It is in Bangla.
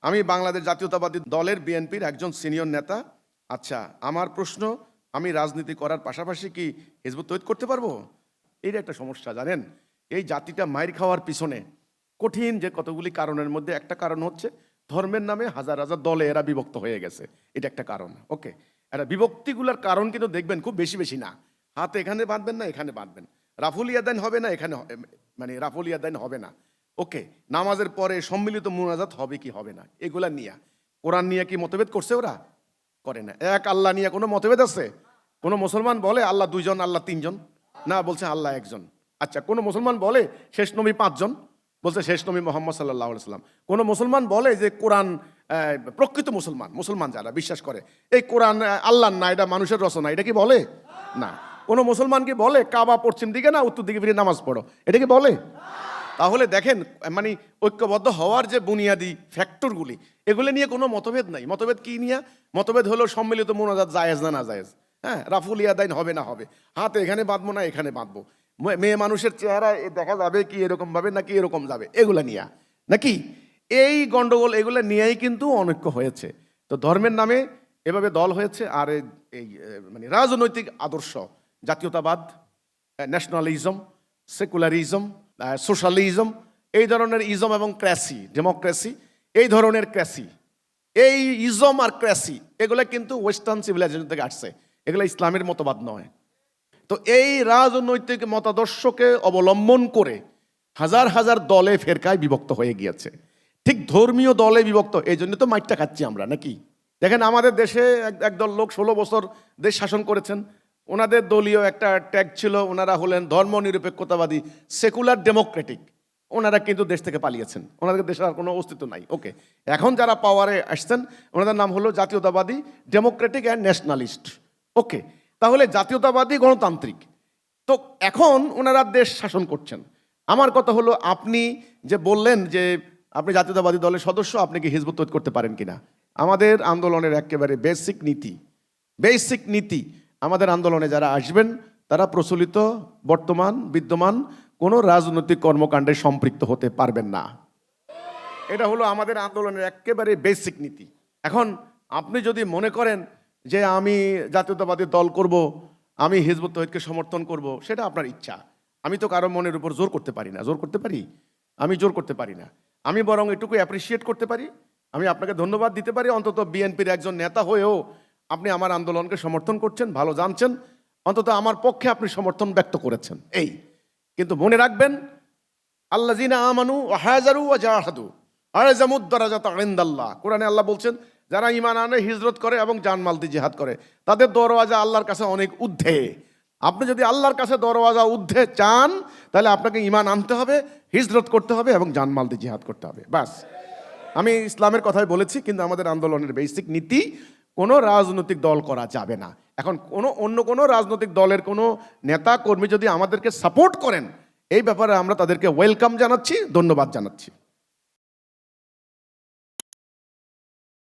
আমি বাংলাদেশ জাতীয়তাবাদী দলের বিএনপির একজন সিনিয়র নেতা। আচ্ছা, আমার প্রশ্ন, আমি রাজনীতি করার পাশাপাশি কি হিজবুত তৈরি করতে পারবো? এইটা একটা সমস্যা, জানেন। এই জাতিটা মাইর খাওয়ার পিছনে কঠিন যে কতগুলি কারণের মধ্যে একটা কারণ হচ্ছে ধর্মের নামে হাজার হাজার দলে এরা বিভক্ত হয়ে গেছে। এটা একটা কারণ। ওকে, এটা বিভক্তিগুলোর কারণ কিন্তু দেখবেন খুব বেশি বেশি না। হাত এখানে বাঁধবেন না, এখানে বাঁধবেন। রাফুল ইয়াদাইন হবে না, এখানে মানে রাফুল ইয়াদাইন হবে না। ওকে, নামাজের পরে সম্মিলিত মুনাজাত হবে কি হবে না, এগুলা নিয়ে কোরআন নিয়ে কি মতভেদ করছে? ওরা করে না। এক আল্লাহ নিয়ে কোনো মতভেদ আছে? কোনো মুসলমান বলে আল্লাহ দুইজন, আল্লাহ তিনজন? না, বলছে আল্লাহ একজন। আচ্ছা, কোনো মুসলমান বলে শেষ নবী পাঁচজন? বলছে শেষ নবী মোহাম্মদ সাল্লাল্লাহু আলাইহি সাল্লাম। কোনো মুসলমান বলে যে কোরআন, প্রকৃত মুসলমান যারা বিশ্বাস করে এই কোরআন আল্লাহর না, এটা মানুষের রচনা, এটা কি বলে? না। কোনো মুসলমান কি বলে কাবা পশ্চিম দিকে না উত্তর দিকে ফিরে নামাজ পড়ো, এটা কি বলে? তাহলে দেখেন, মানে ঐক্যবদ্ধ হওয়ার যে বুনিয়াদী ফ্যাক্টরগুলি, এগুলো নিয়ে কোনো মতভেদ নাই। মতভেদ কি নিয়ে? মতভেদ হলো সম্মিলিত মুনাজাত জায়েজ না না জায়েজ। হ্যাঁ, রাফুল ইয়াদাইন হবে না হবে, হাত এখানে বাঁধবো না এখানে বাঁধবো, মেয়ে মানুষের চেহারা দেখা যাবে কি এরকম ভাবে নাকি এরকম যাবে, এগুলা নিয়ে নাকি এই গন্ডগোল, এগুলো নিয়েই কিন্তু অনৈক্য হয়েছে। তো ধর্মের নামে এভাবে দল হয়েছে। আর এই মানে রাজনৈতিক আদর্শ, জাতীয়তাবাদ, ন্যাশনালিজম, সেকুলারিজম, সোশ্যালিজম, এই ধরনের ইজম এবং ক্র্যাসি, ডেমোক্রেসি, এই ধরনের ক্র্যাসি, এই ইজম আর ক্র্যাসি এগুলো কিন্তু ওয়েস্টার্ন সিভিলাইজেশন থেকে আসছে, এগুলো ইসলামের মতবাদ নয়। তো এই রাজনৈতিক মতাদর্শকে অবলম্বন করে হাজার হাজার দলে ফেরকায় বিভক্ত হয়ে গিয়েছে। ঠিক ধর্মীয় দলে বিভক্ত, এই জন্য তো মাইটটা খাচ্ছি আমরা নাকি। দেখেন, আমাদের দেশে একদল লোক 16 বছর দেশ শাসন করেছেন। ওনাদের দলীয় একটা ট্যাগ ছিল, ওনারা হলেন ধর্ম নিরপেক্ষতাবাদী, সেকুলার ডেমোক্রেটিক। ওনারা কিন্তু দেশ থেকে পালিয়েছেন, ওনাদের দেশের আর কোনো অস্তিত্ব নাই। ওকে, এখন যারা পাওয়ারে আসছেন ওনাদের নাম হলো জাতীয়তাবাদী, ডেমোক্রেটিক অ্যান্ড ন্যাশনালিস্ট। ওকে, তাহলে জাতীয়তাবাদী গণতান্ত্রিক। তো এখন ওনারা দেশ শাসন করছেন। আমার কথা হলো, আপনি যে বললেন যে আপনি জাতীয়তাবাদী দলের সদস্য, আপনি কি হিজবুত তৈরি করতে পারেন কিনা? আমাদের আন্দোলনের একেবারে বেসিক নীতি, আমাদের আন্দোলনে যারা আসবেন তারা প্রচলিত বর্তমান বিদ্যমান কোনো রাজনৈতিক কর্মকাণ্ডে সম্পৃক্ত হতে পারবেন না। এটা হলো আমাদের আন্দোলনের একেবারে বেসিক নীতি। এখন আপনি যদি মনে করেন যে আমি জাতীয়তাবাদী দল করব, আমি হিজবুত তৌহিদকে সমর্থন করব, সেটা আপনার ইচ্ছা। আমি তো কারো মনের উপর জোর করতে পারি না। জোর করতে পারি? আমি জোর করতে পারি না। আমি বরং এটুকু অ্যাপ্রিসিয়েট করতে পারি, আমি আপনাকে ধন্যবাদ দিতে পারি, অন্তত বিএনপির একজন নেতা হয়েও আপনি আমার আন্দোলনকে সমর্থন করছেন, ভালো জানছেন, অন্তত আমার পক্ষে আপনি সমর্থন ব্যক্ত করেছেন। এই কিন্তু মনে রাখবেন, আল্লাযিনা আমানু ওয়া হাজারু ওয়া জাহাদু আ'যামুদ দারাজাতা ইনদাল্লাহ। কোরআনে আল্লাহ বলছেন, যারা ঈমান আনে, হিজরত করে এবং জানমাল দিয়ে জিহাদ করে, তাদের দরওয়াজা আল্লাহর কাছে অনেক ঊর্ধ্বে। আপনি যদি আল্লাহর কাছে দরওয়াজা ঊর্ধ্বে চান, তাহলে আপনাকে ঈমান আনতে হবে, হিজরত করতে হবে এবং জানমাল দিয়ে জিহাদ করতে হবে। বাস, আমি ইসলামের কথাই বলেছি। কিন্তু আমাদের আন্দোলনের বেসিক নীতি, কোনো রাজনৈতিক দল করা যাবে না। এখন অন্য কোনো রাজনৈতিক দলের কোনো নেতা কর্মী যদি আমাদেরকে সাপোর্ট করেন, এই ব্যাপারে আমরা তাদেরকে ওয়েলকাম জানাচ্ছি, ধন্যবাদ জানাচ্ছি।